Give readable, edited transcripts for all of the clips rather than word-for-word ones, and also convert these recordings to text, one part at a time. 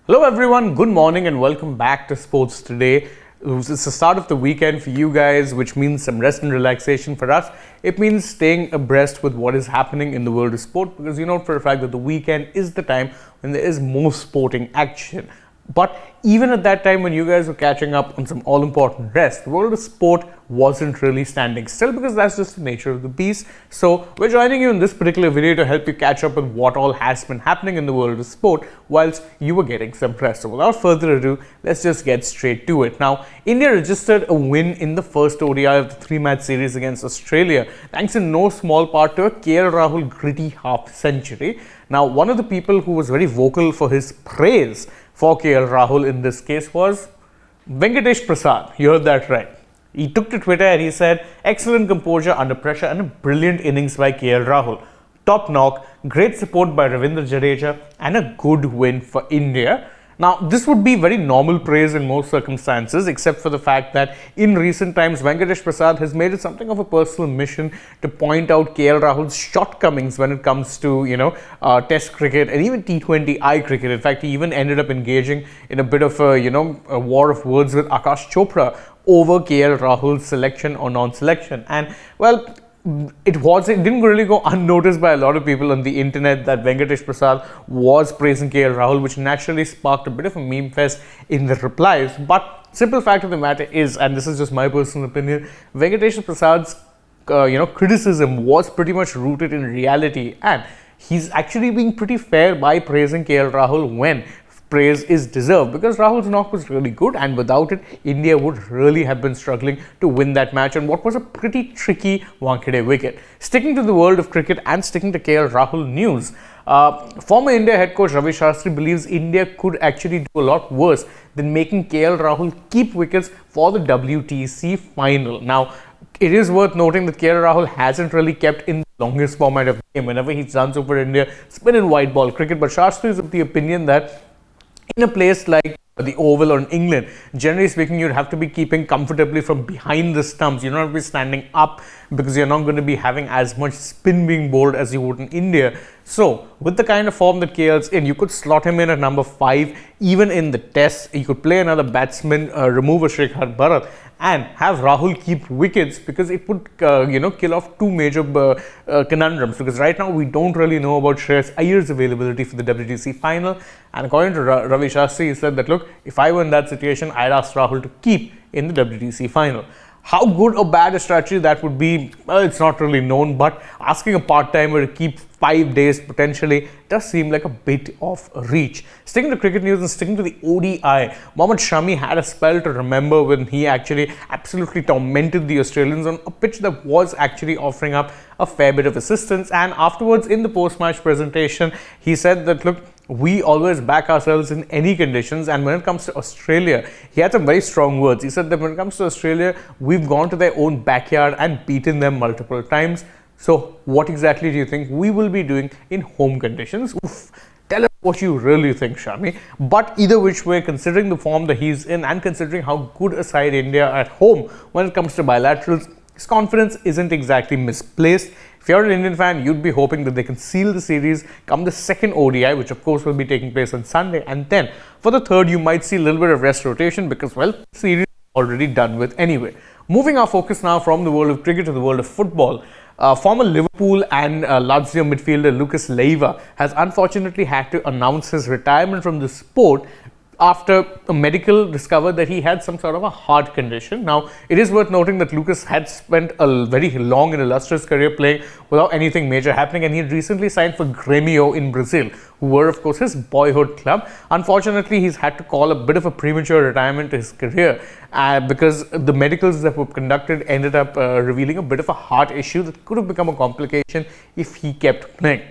Hello everyone, good morning and welcome back to Sports Today. It's the start of the weekend for you guys, which means some rest and relaxation for us. It means staying abreast with what is happening in the world of sport, because you know for a fact that the weekend is the time when there is more sporting action. But even at that time when you guys were catching up on some all-important rest, the world of sport wasn't really standing still, because that's just the nature of the beast. So we're joining you in this particular video to help you catch up with what all has been happening in the world of sport whilst you were getting some rest. So without further ado, let's just get straight to it. Now, India registered a win in the first ODI of the three-match series against Australia, thanks in no small part to a KL Rahul gritty half-century. Now, one of the people who was very vocal for his praise for KL Rahul in this case was Venkatesh Prasad. You heard that right. He took to Twitter and he said, "Excellent composure under pressure and a brilliant innings by KL Rahul. Top knock, great support by Ravindra Jadeja and a good win for India." Now, this would be very normal praise in most circumstances, except for the fact that in recent times, Venkatesh Prasad has made it something of a personal mission to point out KL Rahul's shortcomings when it comes to, Test cricket and even T20I cricket. In fact, he even ended up engaging in a bit of a war of words with Akash Chopra over KL Rahul's selection or non-selection. And, well, it didn't really go unnoticed by a lot of people on the internet that Venkatesh Prasad was praising KL Rahul, which naturally sparked a bit of a meme fest in the replies. But simple fact of the matter is, and this is just my personal opinion, Venkatesh Prasad's criticism was pretty much rooted in reality, and he's actually being pretty fair by praising KL Rahul when praise is deserved, because Rahul's knock was really good, and without it, India would really have been struggling to win that match on what was a pretty tricky Wankhede wicket. Sticking to the world of cricket and sticking to KL Rahul news, former India head coach Ravi Shastri believes India could actually do a lot worse than making KL Rahul keep wickets for the WTC final. Now, it is worth noting that KL Rahul hasn't really kept in the longest format of the game whenever he's done so for India, spin and white ball cricket, but Shastri is of the opinion that in a place like the Oval or in England, generally speaking, you'd have to be keeping comfortably from behind the stumps. You're not be standing up because you're not going to be having as much spin being bowled as you would in India. So, with the kind of form that KL's in, you could slot him in at number 5, even in the test. You could play another batsman, remove a Shikhar Bharat, and have Rahul keep wickets, because it would, kill off two major conundrums. Because right now, we don't really know about Shreyas Iyer's availability for the WTC final. And according to Ravi Shastri, he said that, look, if I were in that situation, I'd ask Rahul to keep in the WTC final. How good or bad a strategy that would be, well, it's not really known, but asking a part-timer to keep 5 days potentially does seem like a bit of a reach. Sticking to cricket news and sticking to the ODI, Mohammed Shami had a spell to remember when he actually absolutely tormented the Australians on a pitch that was actually offering up a fair bit of assistance. And afterwards, in the post-match presentation, he said that, look, we always back ourselves in any conditions, and when it comes to Australia, he had some very strong words. He said that when it comes to Australia, we've gone to their own backyard and beaten them multiple times. So what exactly do you think we will be doing in home conditions? Oof. Tell us what you really think, Shami. But either which way, considering the form that he's in and considering how good a side India are at home when it comes to bilaterals, his confidence isn't exactly misplaced. If you're an Indian fan, you'd be hoping that they can seal the series come the second ODI, which of course will be taking place on Sunday. And then for the third, you might see a little bit of rest rotation because, well, the series is already done with anyway. Moving our focus now from the world of cricket to the world of football. Former Liverpool and Lazio midfielder Lucas Leiva has unfortunately had to announce his retirement from the sport after a medical discovered that he had some sort of a heart condition. Now, it is worth noting that Lucas had spent a very long and illustrious career playing without anything major happening, and he had recently signed for Grêmio in Brazil, who were, of course, his boyhood club. Unfortunately, he's had to call a bit of a premature retirement to his career because the medicals that were conducted ended up revealing a bit of a heart issue that could have become a complication if he kept playing.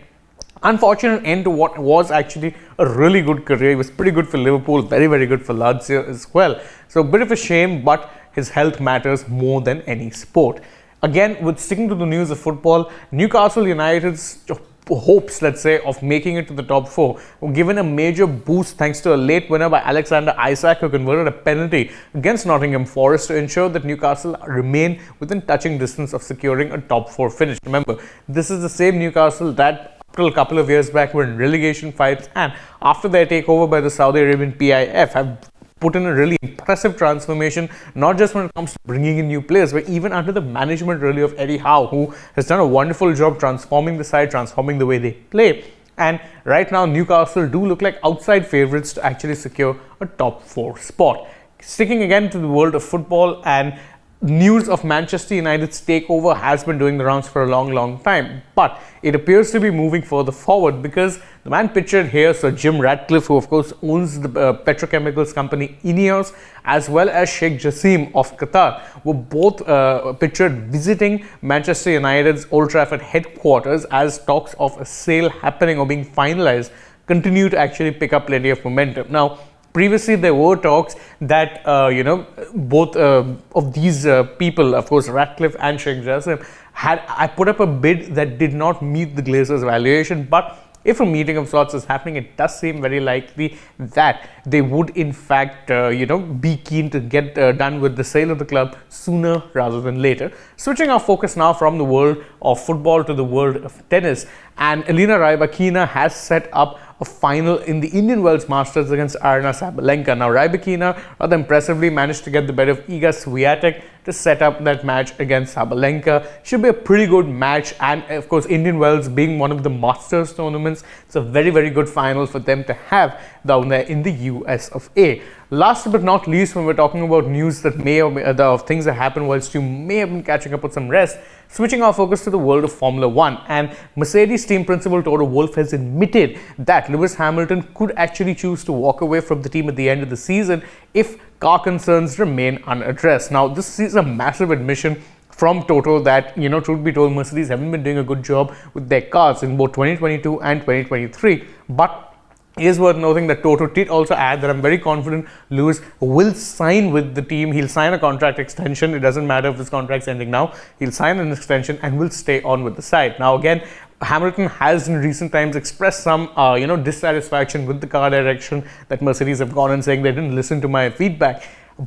Unfortunate end to what was actually a really good career. He was pretty good for Liverpool, very, very good for Lazio as well. So a bit of a shame, but his health matters more than any sport. Again, with sticking to the news of football, Newcastle United's hopes, let's say, of making it to the top 4 were given a major boost thanks to a late winner by Alexander Isak, who converted a penalty against Nottingham Forest to ensure that Newcastle remain within touching distance of securing a top 4 finish. Remember, this is the same Newcastle that till a couple of years back were in relegation fights, and after their takeover by the Saudi Arabian PIF have put in a really impressive transformation, not just when it comes to bringing in new players, but even under the management really of Eddie Howe, who has done a wonderful job transforming the side, transforming the way they play. And right now, Newcastle do look like outside favourites to actually secure a top 4 spot. Sticking again to the world of football, and news of Manchester United's takeover has been doing the rounds for a long time, but it appears to be moving further forward because the man pictured here, Sir Jim Ratcliffe, who of course owns the petrochemicals company Ineos, as well as Sheikh Jassim of Qatar, were both pictured visiting Manchester United's Old Trafford headquarters as talks of a sale happening or being finalized continue to actually pick up plenty of momentum. Now, previously, there were talks that, both of these people, of course, Ratcliffe and Sheikh Jassim, I put up a bid that did not meet the Glazers' valuation. But if a meeting of sorts is happening, it does seem very likely that they would, in fact, be keen to get done with the sale of the club sooner rather than later. Switching our focus now from the world of football to the world of tennis, and Elena Rybakina has set up a final in the Indian Wells Masters against Aryna Sabalenka. Now, Rybakina rather impressively managed to get the better of Iga Swiatek to set up that match against Sabalenka. Should be a pretty good match, and of course, Indian Wells being one of the Masters tournaments, it's a very good final for them to have down there in the US of A. Last but not least, when we're talking about news that may or may of things that happen whilst you may have been catching up with some rest, switching our focus to the world of Formula 1, and Mercedes team principal Toto Wolff has admitted that Lewis Hamilton could actually choose to walk away from the team at the end of the season if car concerns remain unaddressed. Now, this is a massive admission from Toto that, truth be told, Mercedes haven't been doing a good job with their cars in both 2022 and 2023, but it is worth noting that Toto did also add that I'm very confident Lewis will sign with the team. He'll sign a contract extension. It doesn't matter if his contract's ending now. He'll sign an extension and will stay on with the side. Now, again, Hamilton has in recent times expressed some, dissatisfaction with the car direction that Mercedes have gone and saying they didn't listen to my feedback.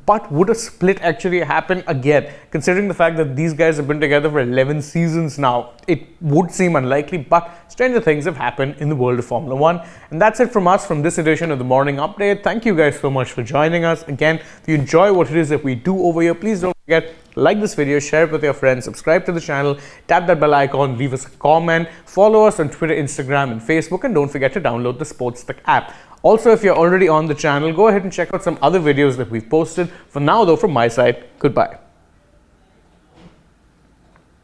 But would a split actually happen again? Considering the fact that these guys have been together for 11 seasons now, it would seem unlikely, but stranger things have happened in the world of Formula 1. And that's it from us from this edition of the Morning Update. Thank you guys so much for joining us. Again, if you enjoy what it is that we do over here, please don't forget, like this video, share it with your friends, subscribe to the channel, tap that bell icon, leave us a comment, follow us on Twitter, Instagram, and Facebook, and don't forget to download the AajTak app. Also, if you're already on the channel, go ahead and check out some other videos that we've posted. For now, though, from my side, goodbye.